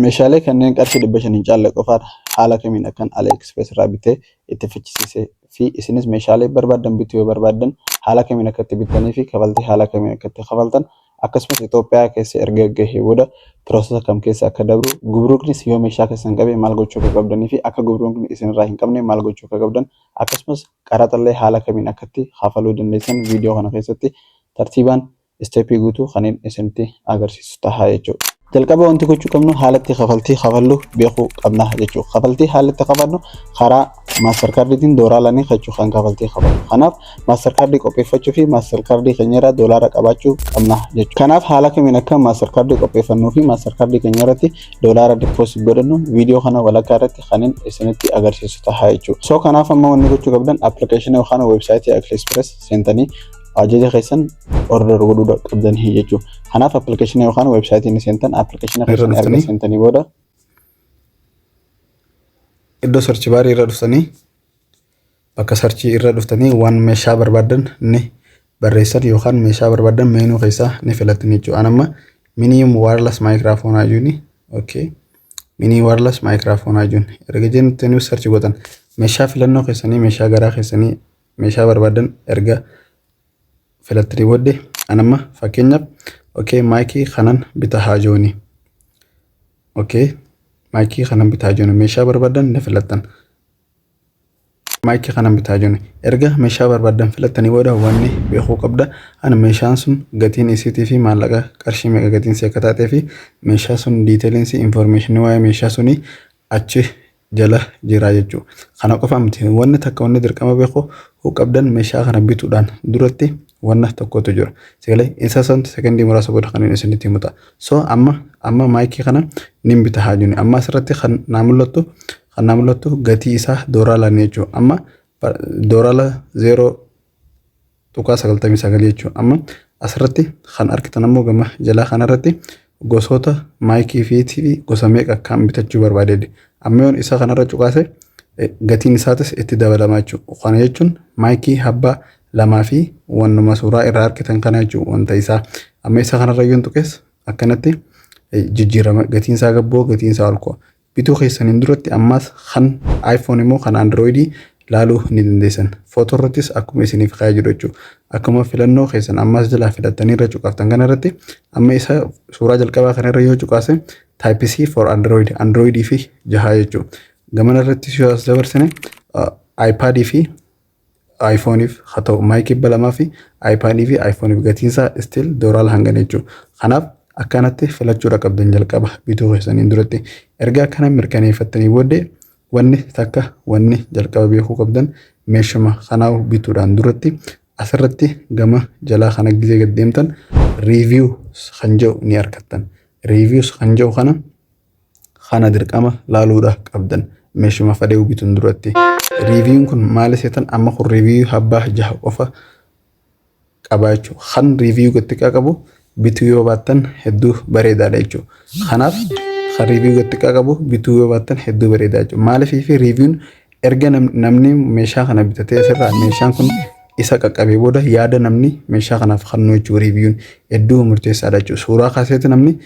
meeshaalee kanneen qarshii 500 hin caalle qofaadha haala kamiin akkan AliExpress irraa bitee itti fichisiisee fi isinis meeshaalee barbaadan bituu yoo barbaadan haala kamiin akka itti bittanii fi kafaltii haala kamiin akka itti kafaltan akkasumas Itoophiyaa keessa erga gahee booda piroosesa kam keessa akka dabru gubruuknis yoo meeshaa keessan qabee maal gochuu akka qabdanii fi akka gubruukni isinirraa hin qabne maal gochuu akka qabdan akkasumas qaraxallee haala kamiin akka itti kafaluu dandeessan viidiyoo kana keessatti tartiibaan isteepii guutuu kanneen isinitti agarsiisu ta'a jechuudha. jalqaba wanti gochuu qabnu haalatti kafaltii kafallu beekuu qabna jechuudha. Kafaltii haalatti kafallu karaa maaster kaardiitiin doolaaraan jechuu kan kafaltii kafallu. Kanaaf maaster kaardii qopheeffachuu fi maaster kaardii keenyarraa doolaara qabaachuu qabna jechuudha. Kanaaf haala kamiin akka maaster kaardii qopheeffannuu fi maaster kaardii keenyarratti doolaara dippoosit godhannu viidiyoo kana walakkaa irratti kanneen isinitti agarsiisu ta'a jechuudha. So kanaaf amma wanni gochuu qabdan appilikeeshinii yookaan weebsaayitii AliExpress seentanii ajaja keessan order godhuu qabdan jechuudha. Kanaaf appilikeeshinii yookaan weebsaayitiin seentan appilikeeshinii keessan erga seentanii booda iddoo sarchi baarii irra dhuftanii bakka sarchii irra dhuftanii waan meeshaa barbaadan ni barreessan yookaan meeshaa barbaadan meenuu keessaa ni filattan jechuudha. Anamma minimum wireless microphone ajuuni okay mini wireless microphone ajuun erga jennutti sarchi godhan meeshaa filannoo keessanii meeshaa garaa keessanii meeshaa barbaadan erga filattanii booddee anamma fakkeenyaaf okay maayikii kanan bitaa haajooni okay maayikii kanan bitaa haajooni meeshaa barbaadan ni filattan maayikii kanan bitaa haajooni erga meeshaa barbaadan filattanii booda wanni beekuu qabda ana meeshaan sun gatiin isiitii fi maallaqa qarshii meeqa gatiin si akka taatee fi meeshaa sun diiteeliinsi information waa'ee meeshaa suni achi jala jira jechuudha. Kana qofa miti wanni takka wanni dirqama beekuu qabdan meeshaa kana bituudhaan duratti wanna tokkotu jira. Sagalee isa santi sekondii muraasa booda kan isinitti himuta. So amma maayikii kana nin bita haajuuni. Amma asirratti kan naamullattu gatii isaa dooraalaan jechuudha. Amma dooraala 0.99 jechuudha. Amma asirratti kan argitan ammoo gama jalaa kanarratti gosoota maayikii fi gosa meeqa kan bitachuu barbaadeedha. Amma yoon isa kanarra cuqaase gatiin isaatis itti dabalamaa jechuudha. Kana jechuun maayikii habbaa lamaa fi wannuma suuraa irraa argitan kana jechuudha wanta isaa. Amma isa kanarra yoon tuqees akkanatti jijjiirama gatiin isaa gabboo gatiin isaa olkoo. Bituu keessaniin duratti ammas kan iPhone immoo kan Androidii laaluu ni dandeessan. Footoo irrattis akkuma isiniif kaa'ee jiru jechuudha. Akkuma filannoo keessan ammas jalaa filattanii irra cuqaaftan kanarratti amma isa suuraa jalqabaa kanarra yoo cuqaase Type C for Androidii fi jahaa jechuudha. Gamana irratti yoo as dabarsine iPadii fi iPhoneif haa ta'u maayikii balamaa fi iPadii fi iPhoneif gatiin isaa still dooraala hangana jechuudha. Kanaaf akkanatti filachuudha qabdan jalqaba bituu keessaniin duratti erga akkana mirkaneeffattanii booddee wanni takka wanni jalqaba beekuu qabdan meeshuma kanaaf bituudhaan duratti asirratti gama jalaa kana gizee gad deemtan review kan jedhu ni argattan. Reviews kan jedhu kana dirqama laaluudha qabdan meeshuma fadhee bituun duratti. Reviewin kun maal seetan amma kun review habbaa jaha qofa qaba jechuudha. Kan review gattiqaa qabu bituu yoo baattan hedduu bareedaadha jechuudha. Kanaaf kan review gattiqaa qabu bituu yoo baattan hedduu bareedaa jechuudha. Maaliif reviewin erga namni meeshaa kana bitatee asirraa meeshaan kun isa qaqqabee booda yaada namni meeshaa kanaaf kennuu jechuudha. Reviewin hedduu murteessaadha jechuudha. Suuraa kaaseeti namni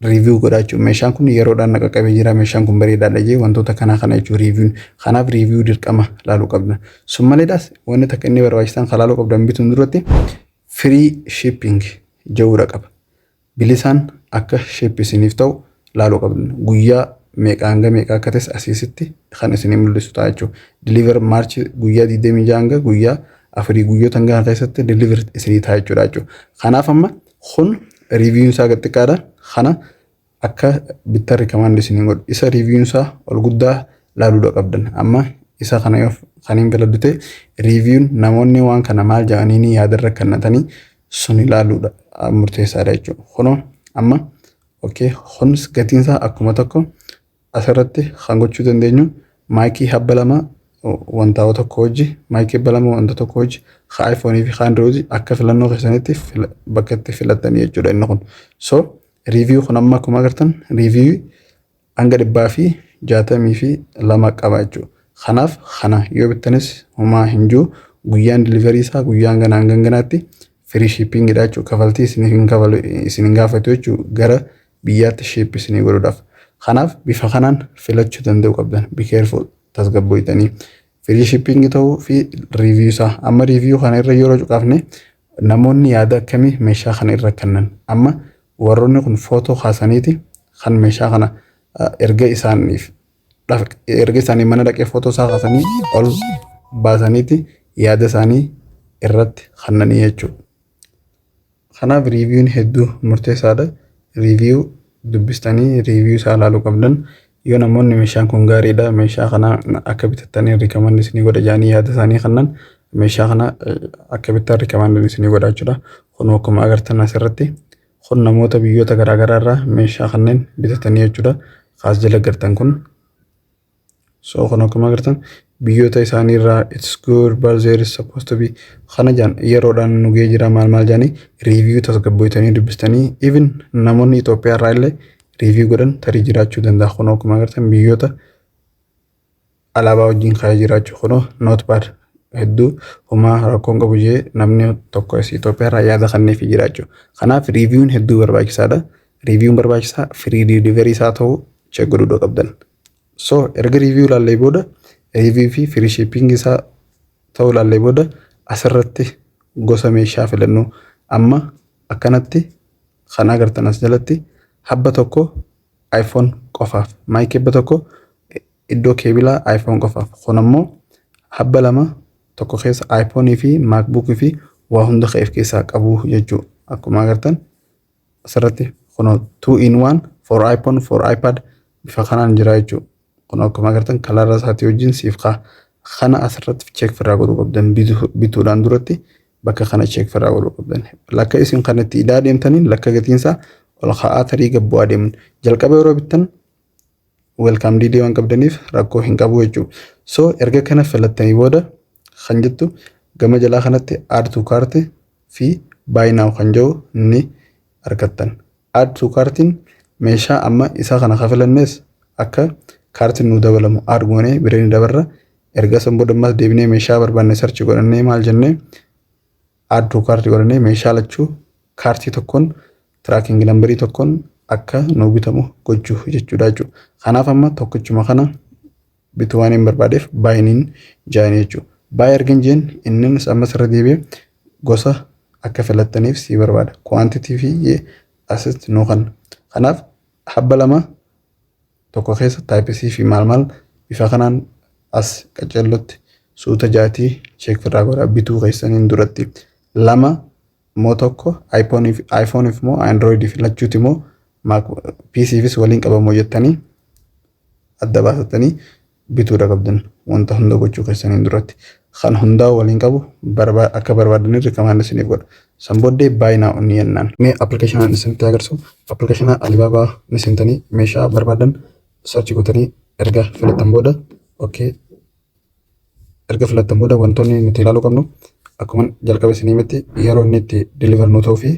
review godha jechuudha. Meeshaan kun yeroodhaan qaqqabee jira meeshaan kun bareedaadha jee wantoota kana jechuudha reviewin. Kanaaf review dirqama laaluu qabna. Sun maleedhaas wanni takka inni barbaachisan kan laaluu qabdan bituun duratti free shipping jedhuudha qaba. Bilisaan akka ship isiniif ta'u laaluu qabna. Guyyaa meeqa hanga meeqa akka ta'es asiisitti kan isinii mul'isu ta'a jechuudha. Deliver March guyyaa 26 hanga guyyaa 4 guyyoota hanga keessatti deliver isinii ta'a jechuudha. Kanaaf amma kun review isaa gattiqaadha. Kana akka bitta recommend isinii godhu. Isa review isaa ol guddaa laaluudha qabdan. Amma isa kana yoo kaniin filadhute review namoonni waan kana maal jedhanii yaadarra kennatanii sun ilaaluudha murteessaadha jechuudha. Kunoo amma okay kunis gatiin isaa akkuma tokko asirratti kan gochuu dandeenyu maayikii habba lama wanta tokko hojii maayikii habba lama wanta tokko hojii ka iPhone fi ka Android akka filannoo keessanitti bakka itti filattanii jechuudha inni kun. So review kun amma akkuma agartan review hanga 162 qaba jechuudha. Kanaaf kana yoo bittanis homaa hin jiru guyyaan delivery isaa guyyaan ganaatti free shipping dha jechuudha. Kafaltii isin gaafatu jechuudha gara biyyaatti ship isinii godhuudhaaf. Kanaaf bifa kanaan filachuu danda'u qabdan. Be careful tasgabboytanii. Free shipping ta'uu fi review isaa. Amma review kana irra yeroo cuqaafne namoonni yaada akkamii meeshaa kana irra kennan. Amma warroonni kun footoo kaasaniiti kan meeshaa kana erga isaanii mana dhaqee footoo isaa kaasanii ol baasaniiti yaada isaanii irratti kennanii jechuudha. Kanaaf reviewin hedduu murteessaadha. Review dubbistanii review isaa ilaaluu qabdan. Yoo namoonni meeshaan kun gaariidha, meeshaa kana akka bitattanii recommend isinii godha jedhanii yaada isaanii kennan meeshaa kana akka bittan recommend isinii godha jechuudha. Kun akkuma agartan asirratti kun namoota biyyoota garaagaraa irraa meeshaa kanneen bitatanii jechuudha. Kaas jala agartan kun kun akkuma agartan biyyoota isaanii irraa it's good but there is supposed to be kana jaan yeroodhaan nugee jira maal jaanii review tasgabboytanii dubbistanii even namoonni Itoophiyaa irraa illee review godhan tarii jiraachuu danda'a. Kun akkuma agartan biyyoota alaabaa wajjin kaa'ee jiraachuu kun not bad hedduu homaa rakkoon qabu jee namni tokko Itoophiyaa irraa yaada kenneef jiraachuu. Kanaaf reviewin hedduu barbaachisaadha. Reviewin barbaachisaa free delivery isaa ta'uu check godhuu qabdan. So erga review ilaallee booda review fi free shipping isaa ta'uu ilaallee booda asirratti gosa meeshaa filannoo amma akkanatti kan agartan as jalatti habba tokko iPhone qofaaf mic habba tokko iddoo keebilaa iPhone qofaaf kun ammoo habba lama tokko keessa iPhone fi MacBook fi waa hunda keessaa qabu jechuu akkuma agartan asirratti kun 2 in 1 for iPhone for iPad bifa kanaan jira jechuu. Kun akkuma agartan kalaara isaatii wajjin siif kana asirratti check firraa godhuu qabdan bituudhaan duratti bakka kana check firraa godhuu qabdan. Lakka isin kanatti idaa deemtaniin lakka gatiinsaa ol ka'aa tarii gabboo adeeman jalqaba yeroo bittan welcome didee waan qabdaniif rakkoo hin qabu jechuudha. So erga kana filattanii booda kan jettu gama jalaa kanatti add to cart fi buy now kan jedhu ni argattan. Add to cart meeshaa amma isaa kana kafilannees akka kaartiin nu dabalamu add goonee bireen dabarra erga san booda ammas deebinee meeshaa barbaanne search godhannee maal jennee add to cart godhannee meeshaa lachuu kaartii tokkoon tracking numberii tokkoon akka nu bitamu gochuu jechuudha jechuudha. Kanaaf amma tokkichuma kana bituu waan hin barbaadeef baay'iniin jaanii jechuudha. Baay'ee ergan jeen innis ammas irra deebi'ee gosa akka filattaniif si barbaada. Quantity fi assist nu kan. Kanaaf habba lama tokko keessa type C fi maal bifa kanaan as qacellotti suuta jaatii check firraa godha bituu keessaniin duratti lama moo tokko iPhone fi moo Android filachuuti moo PC fis waliin qabamoo jettanii adda baasatanii bituudha qabdan wanta hunda gochuu keessaniin duratti kan hundaa waliin qabu akka barbaadanii recommend isiniif godha. San booddee buy now ni jennaan. Mee application isinitti agarsiisu application Alibaba ni sentanii meeshaa barbaadan search gootanii erga filattan booda okay erga filattan booda wantoonni nuti ilaaluu qabnu akkuma jalqaba isinii himetti yeroo inni itti deliver nu ta'uu fi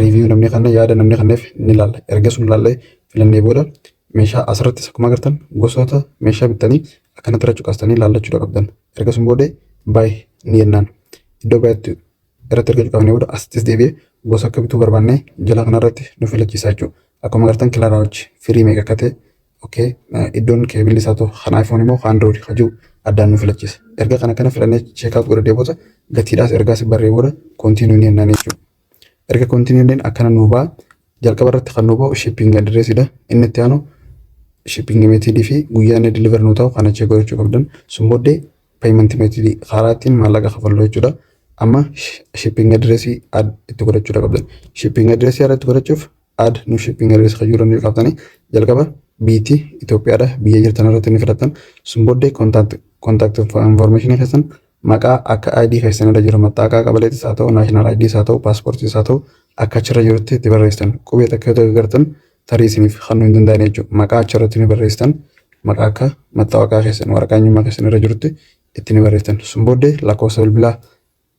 review namni kanne yaada namni kanneef ni ilaalla. Erga sun ilaallee filannee booda meeshaa asirratti akkuma agartan gosoota meeshaa bittanii akkanatti irra cuqaastanii ilaallachuu qabdan. Erga sun booda buy ni jennaan. Iddoo baay'eetti irratti erga cuqaafnee booda asittis deebi'ee gosa akka bituu barbaanne jala kanarratti nu filachiisa jechuudha. Akkuma agartan kilaaraa wajji firii meeqa akka ta'e okay iddoon keebilli isaa ta'u kan iPhone immoo kan Android hajuu addaan nu filachiisa. Erga kana filannee check out godhee booda gatiidhaas ergaas barree booda continue ni jennaan jechuudha. Erga continue ni akkana nu ba'a jalqaba irratti kan nu ba'u shipping address dha. Inni itti aanu shipping method fi guyyaa inni deliver nu ta'u kana check godhachuu qabdan. Sun booddee payment method karaa ittiin maallaqa kafallu jechuudha. Amma shipping address add itti godhachuu qabdan. Shipping address add itti godhachuuf add nu shipping address kan jiru qabtanii jalqaba BT Itoophiyaadha biyya jirtan irratti ni filattan. Sun booddee contact information keessan maqaa akka ID keessan irra jiru maxxaqaa qabaleetis haa ta'u national ID haa ta'u paaspoortii haa ta'u akka achirra jirutti itti barreessitan. Qubee takka yoo agartan tarii isiniif kan hin danda'an jechuudha. Maqaa achirratti ni barreessitan maqaa akka maxxaqaa keessan waraqaa eenyummaa keessan irra jirutti itti ni barreessitan. Sun booddee lakkoofsa bilbilaa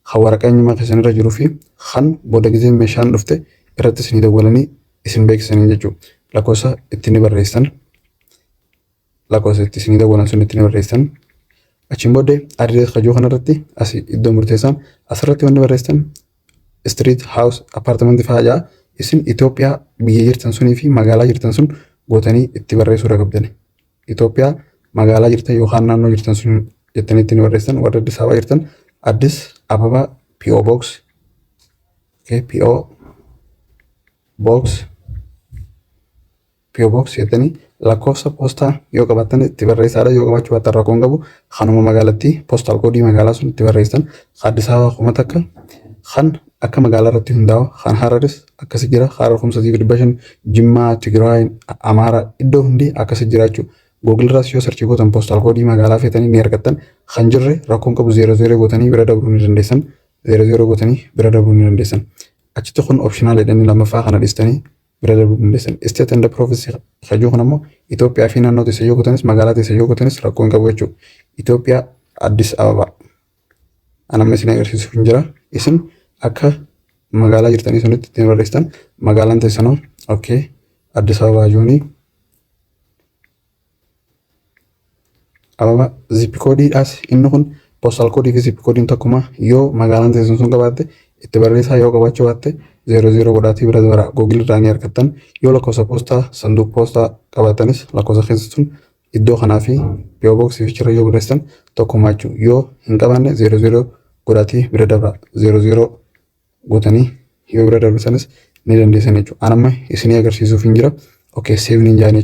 kan waraqaa eenyummaa keessan irra jiruu fi kan booda giseen meeshaan dhufte irratti isinii dawwalanii isin beeksisanii jechuudha. Lakkoofsa itti ni barreessitan. Lakkoofsa itti isinii dawwalan sun itti ni barreessitan. Achiin booddee adrees kajuu kanarratti asii iddoo murteessaan asirratti wanti barreessitan street house apartment fa'aa isin Itoophiyaa biyya jirtan sunii fi magaalaa jirtan sun gootanii itti barreessuu qabdani. Itoophiyaa magaalaa jirtan yookaan naannoo jirtan sun jettanii ittiin barreessan warra Addis Ababa jirtan Addis Ababa PO Box PO Box jettanii lakkoofsa poostaa yoo qabaatan itti barreessaadha. Yoo qabaachuu baattan rakkoon qabu kanuma magaalatti poostal koodii magaalaa sun itti barreessan. Addis Ababa kuma takka kan akka magaalaa irratti hundaa'u kan Hararis akkasi jira. Harar kumsa division Jimmaa Tigraay Amaaraa iddoo hundi akkasi jiraachuu. Google irratti yoo sarchii gootan poostal koodii magaalaa feetanii ni argattan. Kan jirre rakkoon qabu 00 gootanii bira dabruu ni dandeessan. 00 gootanii bira dabruu ni dandeessan. Achitti kun optional jedhanii lammaffaa kana dhistanii bira dabruu dandeessan. State and province hajuu kun ammoo Itoophiyaa fi naannoo teessee yoo gootanis magaalaa teessee yoo gootanis rakkoon qabu jechuudha. Itoophiyaa Addis Ababa anamma isin agarsiisuuf hin jira. Isin akka magaalaa jirtanii sunitti ittiin barreessitan magaalaan teessanoo okay Addis Ababa juuni Ababa zip koodiidhaas inni kun postal koodii fi zip koodiin tokkuma yoo magaalaan teessan sun qabaatte itti barreessaa yoo qabaachuu baatte 00 godhaatii bira dabara Google irraa ni argattan. Yoo lakkoofsa poostaa sanduuq poostaa qabaatanis lakkoofsa keessa sun iddoo kanaa fi PO Box fiichara yoo barreessan tokkuma jechuu. Yoo hin qabaanne 00 godhaatii bira dabara 00 gootanii yoo bira dabarsanis ni dandeessan jechuudha. Anamma isinii agarsiisuuf hin jira. Okay save ni jaanii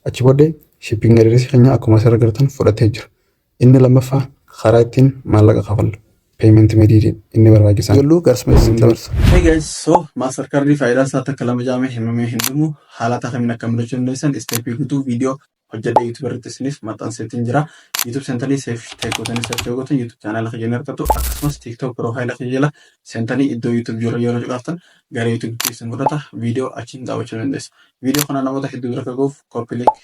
achi booddee shipping address keenya akkuma asirra agartan fudhatee jira. Inni lammaffaa karaa ittiin maallaqa kafallu payment method inni barbaachisan. Yollu garsuma isin dabarsa. Hey guys, so Mastercard faayidaa isaa takka lama jaamee himamee hin dhumu haala takamiin akka mul'achuu dandeessan isteepii guutuu viidiyoo hojjedhee YouTube irratti isiniif maxxanseetiin jira. YouTube seentalii seef teekotanii seef teekotan YouTube chaanaala keenya argattu akkasumas TikTok profaayila keenya jala seentanii iddoo YouTube jiru yeroo cuqaaftan gara YouTube keessan godhata viidiyoo achiin daawwachuu dandeessu. Viidiyoo kana namoota hedduu bira gahuuf copy link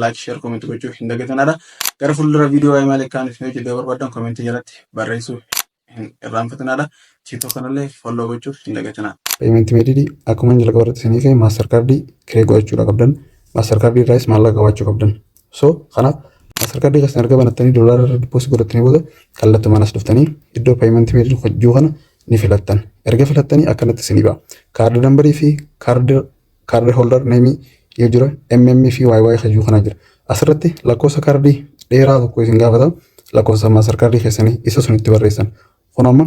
like share comment gochuu hin dagatinaa. Gara fuuldura viidiyoo waa'ee maal akka isin hojjedhee barbaadan comment jalatti barreessuu hin irraanfatinaa. TikTok kanallee follow gochuu hin dagatinaa. Payment method akkuma jalqaba irratti isinii fi Mastercard create gochuudha qabdan. Mastercard irraas maallaqa qabaachuu qabdan. So kanaaf Mastercard keessan erga banattanii doolaara irra deposit godhatanii booda kallattii manas dhuftanii iddoo payment method hojjuu kana ni filattan. Erga filattanii akkanatti isinii ba'a. Card number fi card holder name yoo jira MM fi YY hajuu kana jira. Asirratti lakkoofsa kaardii dheeraa tokko isin gaafata. Lakkoofsa Mastercard keessanii isa sun itti barreessan. Kun amma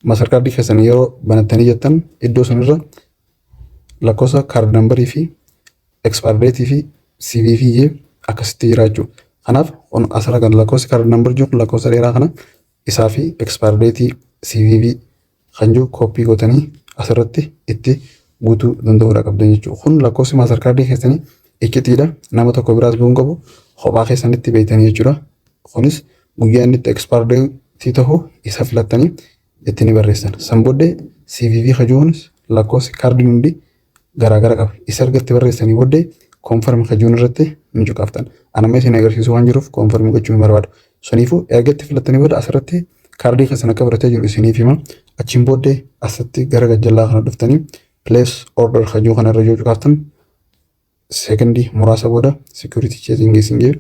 Mastercard keessanii yeroo banattanii jettan iddoo sunirra lakkoofsa card number fi expire date fi CVV akkasitti jiraachuu. Kanaaf on asirra kan lakkoofsi card number jiru lakkoofsa dheeraa kana isaa fi expire date CVV kan jiru copy gootanii asirratti itti guutuu danda'uudha qabdan jechuudha. Kun lakkoofsi Mastercard keessanii ikkitiidha. Nama tokko biraas bu'uun qabu kophaa keessanitti beektanii jechuudha. Kunis guyyaa inni itti expire date ta'u isa filattanii itti ni barreessan. San booddee CVV kajuunis lakkoofsi kaardiin hundi garaagara qaba. Isa argatti barreessanii booddee confirm kajuun irratti ni cuqaaftan. Anamma isin agarsiisuu waan jiruuf confirm gochuu hin barbaadu. Suniifuu ergatti filattanii booda asirratti kaardii keessan akka baratee jiru isiniif hima. Achiin booddee asitti gara gajjallaa kana dhuftanii place order kajuu kana irra yoo cuqaaftan secondii muraasa booda security checking isin jee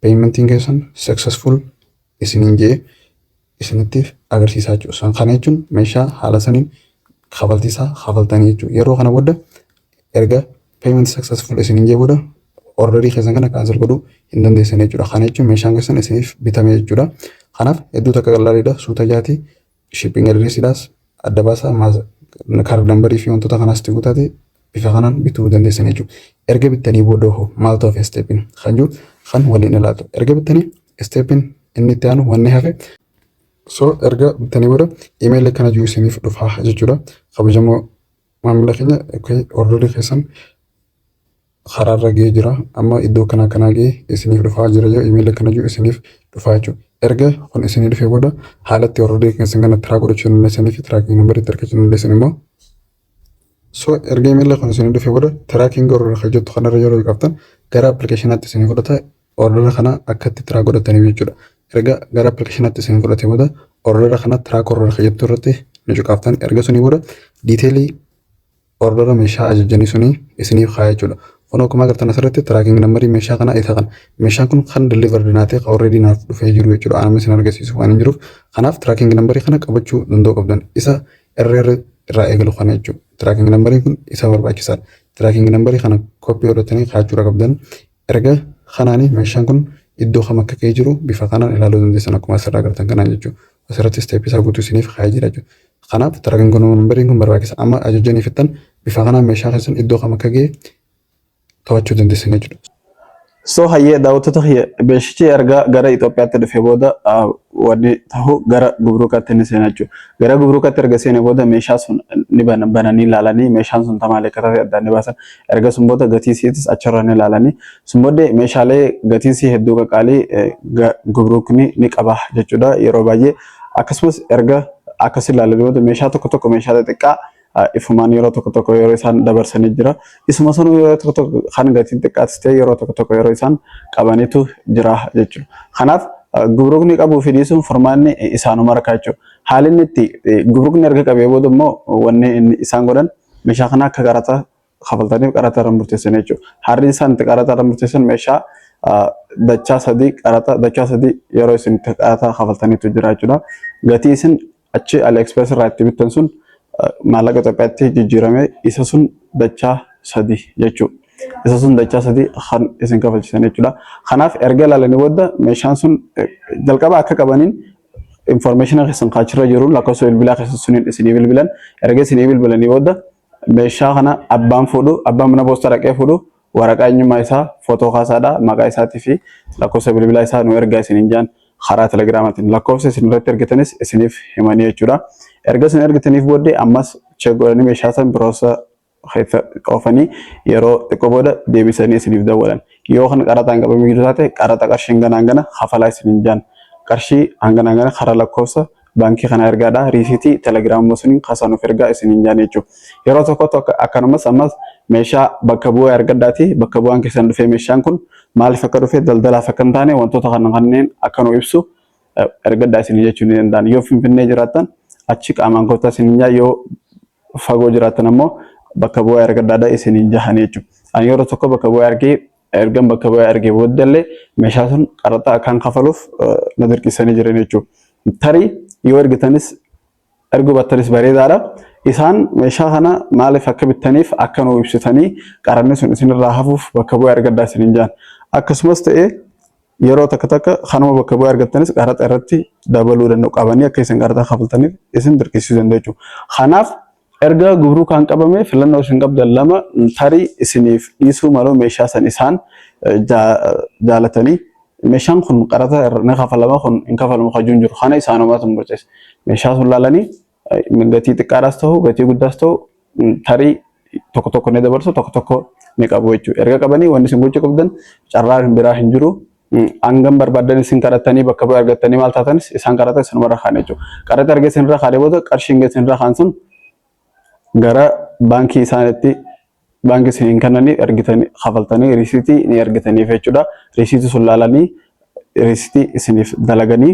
paymentiin keessan successful isiniin jee isinittiif agarsiisaa jechuudha. Kana jechuun meeshaa haala saniin kafaltiisaa kafaltanii jechuudha. Yeroo kana booda erga payment successful isiniin jee booda orderii keessan kana cancel godhuu hin dandeessan jechuudha. Kana jechuun meeshaan keessan isiniif bitame jechuudha. Kanaaf hedduu takka qallaaliidha. Suuta jaati shipping addressiidhaas adda baasaa card number fi wantoota kanaas itti guutaate bifa kanaan bituu dandeessan jechuudha. Erga bittanii booda maal ta'uuf steepin kan jiru kan waliin ilaatu. Erga bittanii steepin inni itti aanu wanni hafe so erga bittanii booda email kana jiru isiniif dhufaa jechuudha. Kabajamoo maamila keenya orderii keessan karaarra ga'ee jira. Amma iddoo kanaa ga'ee isiniif dhufaa jira yoo email kana jiru isiniif dhufaa jechuudha. Erga kun isinii dhufee booda haalatti orderii keessan kana track godhachuu dandeessanii fi tracking number itti argachuu dandeessan immoo so erga email kun isinii dhufee booda tracking order hojjettu kanarra yeroo qabtan gara applicationaatti isinii fudhata order kana akka itti track godhatanii jechuudha. Erga gara applicationaatti isinii fudhatee booda order kana track order hojjettu irratti ni cuqaaftan. Erga sunii booda detailii order meeshaa ajajanii sunii isiniif kaa'ee jechuudha. Kun akkuma agartan asirratti tracking number meeshaa kana isa kana. Meeshaan kun kan delivered naatee already naaf dhufee jiru jechuudha. Anama isin agarsiisu waan hin jiruuf kanaaf tracking number kana qabachuu danda'u qabdan. Isa irraa eegalu kana jechuudha. Tiraakingi nambarii kun isa barbaachisaadha. Tiraakingi nambarii kana koppii godhatanii kaa'achuu qabdan. Erga kanaanii meeshaan kun iddoo kam akka ka'ee jiru bifa kanaan ilaaluu dandeessan akkuma asirraa agartan kanaan jechuudha. Asirratti isteeppii isaa guutuu isiniif kaa'ee jira jechuudha. Kanaaf tiraakingi nambariin kun barbaachisa. Amma ajajanii fixan bifa kanaan meeshaa keessan iddoo kam akka ga'e to'achuu dandeessan jechuudha. So hayyee daawwattoota beeksisi erga gara Itoophiyaatti dhufee booda wanni ta'u gara gubrukaatti ni seena jechuudha. Gara gubrukaatti erga seenee booda meeshaa sun ni bananii ilaalanii meeshaan sun tamaalee akka ta'e addaan ni baasan. Erga sun booda gatii isiitis achirra ni ilaalanii sun booddee meeshaalee gatiin isii hedduu qaqaalii gubrukni ni qaba jechuudha. Yeroo baay'ee akkasumas erga akkas ilaalanii booda meeshaa tokko meeshaa xixiqqaa ifumaan yeroo tokko yeroo isaan dabarsanii jira. Isuma sun yeroo tokko kan gatiin xiqqaatis ta'e yeroo tokko yeroo isaan qabaniitu jira jechuudha. Kanaaf gubrukni qabuu fi dhiisuun furmaanni isaanuma rakaa jechuudha. Haalli inni itti gubrukni erga qabee booda immoo wanni isaan godhan meeshaa kana akka qaraxa kafaltaniif qaraxa irra murteessan jechuudha. Harri isaan itti qaraxa irra murteessan meeshaa dachaa sadii yeroo isin qaraxa kafaltaniitu jira jechuudha. Gatii isin achi AliExpress irraa itti bittan sun maallaqa Itoophiyaatti jijjiirame isa sun dachaa sadii jechuudha. Isa sun dachaa sadii kan isin kafalchisan jechuudha. Kanaaf erga ilaalanii booda meeshaan sun jalqaba akka qabaniin information keessan kaachirra jiru lakkoofsa bilbilaa keessan suniin isinii bilbilan erga isinii bilbilanii booda meeshaa kana abbaan mana poostaa dhaqee fuudhu waraqaa eenyummaa isaa footoo kaasaadha maqaa isaatii fi lakkoofsa bilbilaa isaa nu ergaa isiniin jaan karaa telegiraamaatiin lakkoofsa isin irratti ergitanis isiniif himanii jechuudha. Erga isin ergitaniif booddee ammas check godhanii meeshaa san biroosa oofanii yeroo xiqqoo booda deebisanii isiniif dawwalan. Yoo kan qaraxaan qabamee jiru taate qaraxa qarshii hangana hafalaa isiniin jaan qarshii hangana karaa lakkoofsa baankii kana ergaadha riisitii telegiraamuma suniin kaasanuuf ergaa isiniin jaan jechuudha. Yeroo tokko akkanumas ammas meeshaa bakka bu'aa ergaddaati bakka bu'aan keessan dhufee meeshaan kun maaliif akka dhufe daldalaaf akka hin taane wantoota kanneen akka nu ibsu ergaddaa isinii jechuu ni danda'an. Yoo Finfinnee jiraattan achi qaamaan kottaa isiniin jaa yoo fagoo jiraattan ammoo bakka bu'aa ergaddaadha isiniin jahan jechuudha. Ani yeroo tokko bakka bu'aa ergee booddallee meeshaa sun qaraxa akkaan kafaluuf na dirqisanii jiran jechuudha. Tarii yoo ergu battanis bareedaadha. Isaan meeshaa kana maaliif akka bittaniif akka nu ibsitanii qaranni sun isinirraa hafuuf bakka bu'aa ergaddaa isiniin jahan. Akkasumas ta'ee yeroo takka kanuma bakka bu'aa ergattanis qaraxa irratti dabaluu danda'u qabanii akka isin qaraxa kafaltaniif isin dirqisiisuu danda'u jechuudha. Kanaaf erga gubrukaan qabame filannoo isin qabdan lama tarii isiniif dhiisuu maluu meeshaa san isaan jaalatanii meeshaan kun qaraxa ni kafalama kun hin kafalamu kajuun jiru kana isaanumatu murteessa. Meeshaa sun laalanii gatii xiqqaadhaas ta'u gatii guddaas ta'u tarii tokko ni dabarsu tokko ni qabu jechuudha. Erga qabanii wanni isin gochuu qabdan carraa biraa hin jiru. Angam barbaadan isin qaratanii bakka bu'aa argattanii maal taatanis isaan qaraxa isinumarra kaan jechuudha. Qaraxa erga isinirra kaanee booda qarshiin isinirra kaan sun gara baankii isaaniitti baankii isiniin kennanii ergitanii kafaltanii riisitii ni ergitaniif jechuudha. Riisitii sun laalanii riisitii isiniif dalaganii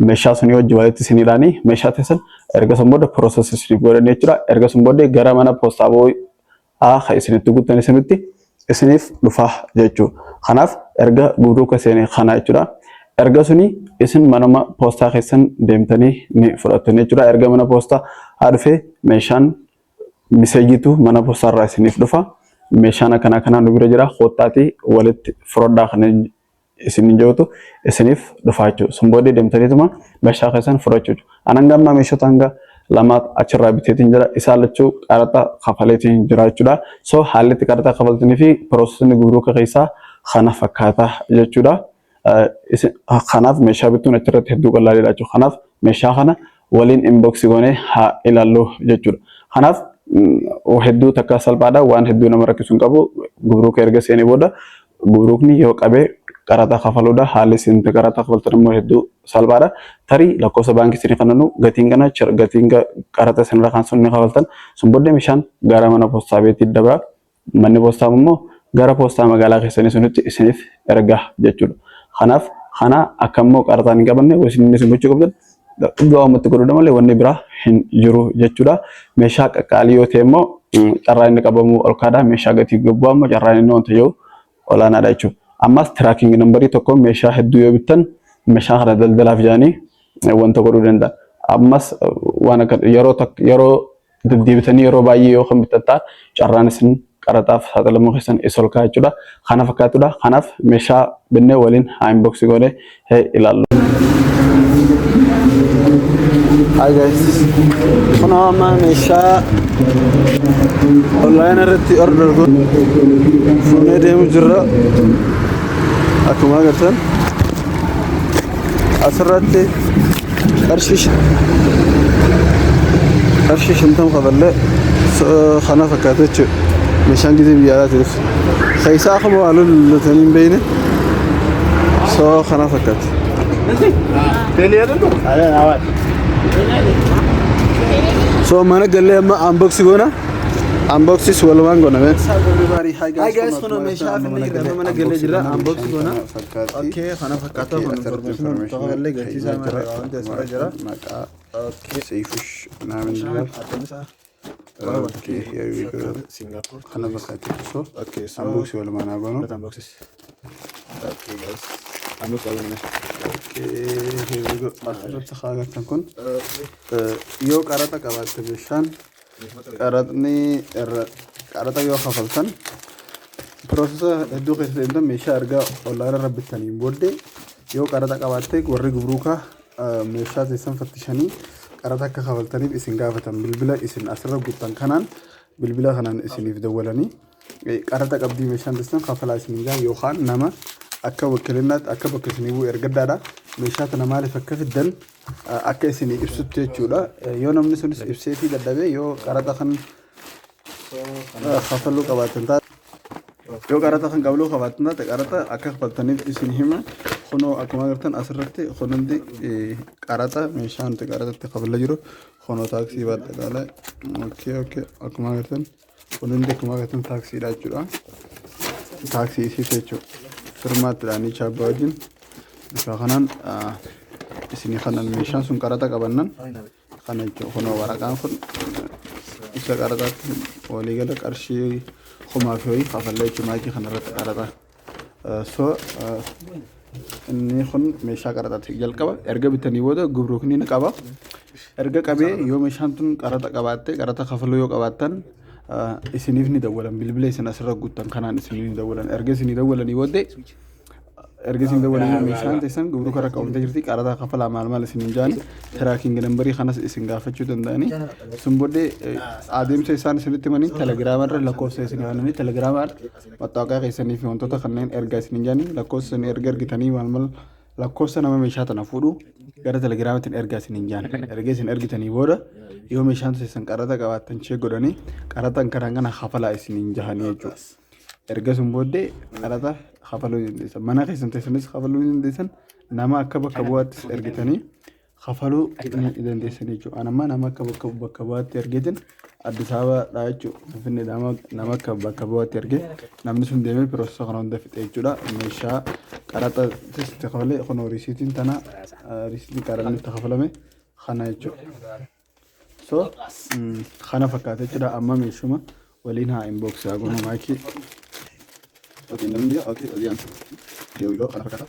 meeshaa sun wajji walitti isiniidhaanii meeshaa teessan erga sun booda piroosesii isiniif godhanii jechuudha. Erga sun booda gara mana poostaa bo'aa isinitti guutan isiniif dhufa jechuudha. Kanaaf erga gubruka seenee kana jechuudha. Erga suni isin manuma poostaa keessan deemtanii ni fudhattu jechuudha. Erga mana poostaa dhufee meeshaan miseejitu mana poostaa irraa isiniif dhufa. Meeshaan akkanaa nu bira jira koottaatii walitti fudhadhaa kan isiniin jedhutu isiniif dhufa jechuudha. Sun booddee deemtaniituma meeshaa keessan fudhachuu jechuudha. Anan gammaa meeshota hanga lama achirraa biteetiin jira. Isaan lachuu qaraxa kafaleetiin jira jechuudha. So haalli itti qaraxa kafaltanii fi piroosesni gubruka keessaa kana fakkaata jechuudha. Kanaaf meeshaa bituun achirratti hedduu qal'aadha jechuudha. Kanaaf meeshaa kana waliin inboxii goonee haa ilaallu jechuudha. Kanaaf hedduu takka salphaadha waan hedduu nama rakkisu hin qabu. Gubruka erga seenee booda gubrukni yoo qabee qaraxa kafaluudha. Haalli isin qaraxa kafaltan immoo hedduu salphaadha. Tarii lakkoofsa baankii isin kennanu gatiin qaraxa isin irraa kan sun ni kafaltan. Sun booddee meeshaan gara mana poostaa beetii dabra. Manni poostaa immoo gara poostaa magaalaa keessanii sunitti isiniif erga jechuudha. Kanaaf kana akkammoo qaraxaan hin qabanne isin gochuu qabdan dhugaa uummatti godhuudha malee wanni biraa hin jiru jechuudha. Meeshaa qaqqaalii yoo ta'e immoo carraa inni qabamu ol kaadha. Meeshaa gatii gubbaa immoo carraa inni wanta yoo olaanaadha jechuudha. Ammas tiraakingi nambarii tokko meeshaa hedduu yoo bittan meeshaa kana daldalaaf jedhanii wanta godhuu danda'a. Ammas waan akka yeroo deddeebitanii yeroo baay'ee yoo kan bitatan carraan isin qaraxaaf saaxilamuu keessan isa ol kaa'aa jechuudha. Kana fakkaatudha. Kanaaf meeshaa binnee waliin haa inbox goonee ilaallu. Hi guys. Kun amma meeshaa online irratti order goone fuunee deemu jirra. Akkuma agartan asirratti qarshii 50 qaballe kana fakkaata jechuudha. meeshaan gisee biyyaa turuf keessaa akkuma waliin loltanii beeyne soo kana fakkaata. So mana galee amma unbox goona. Unboxis walumaan goona men. Hi guys, kuna meeshaa finne jirra mana galee jirra unbox goona. Okay, kana fakkaata kun information galee gachiisa mara waan tasira jira. Okay, seifush naamin jira. Okay, here we go. Singapore. Kana fakkaata so. Okay, so unbox walumaan goona. Unboxis. Okay guys. Unbox walumaan. Okay, here we go. Asirratti khaagartan kun yoo qaraxa qabaatte meeshaan qaraxni qaraxa yoo kafaltan piroosesa hedduu keessa deemtan meeshaa erga online irra bittaniin booddee yoo qaraxa qabaatte warri gubruukaa meeshaa teessan fattishanii qaraxa akka kafaltaniif isin gaafatan bilbila isin asirra guttan kanaan bilbila kanaan isiniif dawwalanii qaraxa qabdii meeshaan teessan kafalaa isin gaa yookaan nama akka wakkilinnaatti akka bakka isinii bu'u ergaddaadha. Meeshaa tana maaliif akka fiddan akka isinii ibsutti jechuudha. Yoo namni sunis ibseetii dadhabee yoo qaraxa kan kafaluu qabaatan taate yoo qaraxa kan qabaluu qabaatan taate qaraxa akka kafaltaniif isin hima. Kunoo akkuma agartan asirratti kunuundi qaraxa meeshaa nuti qaraxatti kafalaa jiru kunoo taaksii baadhadhaala. Okay akkuma agartan kunuundi akkuma agartan taaksiidha jechuudha. Taaksii isii jechuudha. Firmaatti dhaanii chaabbaa wajjin bifa kanaan isinii kanan meeshaan sun qaraxa qabannan kana jechuudha. Kunoo waraqaan kun isa qaraxaatti waliigala qarshii 1,000 fi kafallee jechuudha maayikii kanarratti qaraxa. So inni kun meeshaa qaraxaatti jalqaba erga bitanii booda gubruukni ni qaba. Erga qabee yoo meeshaan tun qaraxa qabaatte qaraxa kafaluu yoo qabaattan isiniif ni dawwalan bilbila isin asirra guttan kanaan isiniif ni dawwalan erga isinii dawwalanii booddee erga isin dawwalanii meeshaan teessan gubruuka irra qabamtee jirti qaraxa kafalaa maal isiniin jaani tiraakiing nambarii kanas isin gaafachuu danda'anii sun booddee adeemsa isaan isinitti himanii telegiraama irra lakkoofsa isin himanii telegiraamaan maxxansaa keessanii fi wantoota kanneen erga isiniin jaanii lakkoofsa isin erga ergitanii maal lakkoofsa nama meeshaa tana fuudhu gara telegiraamatiin erga isiniin jaani erga isin ergitanii booda yoo meeshaan teessan qaraxa qabaattan chee godhanii qaraxan kanaan kana kafalaa isiniin jahanii jechuudha. Erga sun booddee qaraxa kafaluu dandeessan mana keessan teessanis kafaluu dandeessan nama akka bakka bu'aattis ergitanii kafaluu dandeessan jechuudha. Anammaa nama akka bakka bu'aatti ergeetin Addis Ababaadhaa jechuudha. Finfinnee nama akka bakka bu'aatti ergee namni sun deemee piroosesa kana hunda fixe jechuudha. Meeshaa qaraxattis itti kafalee kunoo riisiitiin tana riisiitiin qaraxni itti kafalame kana jechuudha. So kana fakkaata jechuudha. Amma meeshuma waliin haa inbox haa goonu maayikii. Okay, namni biyya odiyaan yoo kana fakkaata.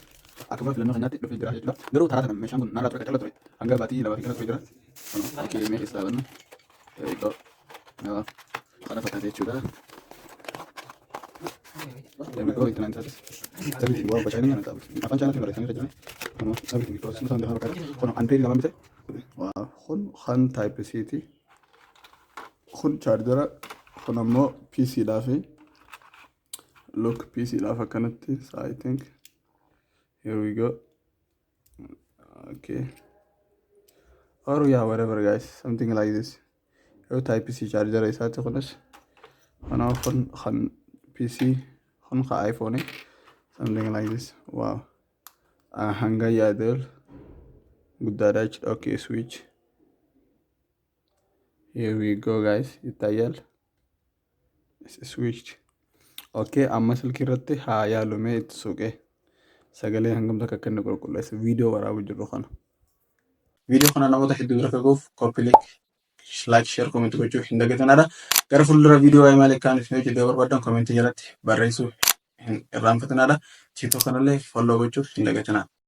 Akkuma filannoo keenyaatti dhufee jira jechuudha. Garuu taraa kana meeshaan kun naannoo ture callee ture. Hanga baatii lama kana ture jira. Okay, mee keessa dhaabanna. Kana fakkaata jechuudha. Deemee itti naan isaatis. Sabiitii waa bashanii naan qabu. Afaan chaanaa fi barreessanii irra jirani. Sabiitii piroosesii isaan deemaa fakkaata. Kun anteerii lama bitee. Waa kun kan type C ti. Kun chaarjara kun ammoo PC dhaafi. Look PC dhaaf akkanatti. So I think here we go. Okay. Or yeah, whatever guys, something like this. Yo type C charger isaati kunis. Kana kun PC kun iPhone something like this. Wow. Hanga yaadel. Guddaadha jechuudha. Okay, switch. Here we go guys. Ittaayal. It's switched. Okay, amma silkii irratti haa yaalumee itti suuqee sagalee hangamta akka inni qulqulleessa viidiyoo waraabu jiru kana. Viidiyoo kana namoota hedduu bira gahuuf copy link, like, share, comment gochuu hin dagatinaa. Gara fuuldura viidiyoo waa'ee maal akka isin hojjetee barbaadan comment jalatti barreessuu hin irraanfatinaa. TikTok kanallee follow gochuu hin dagatinaa.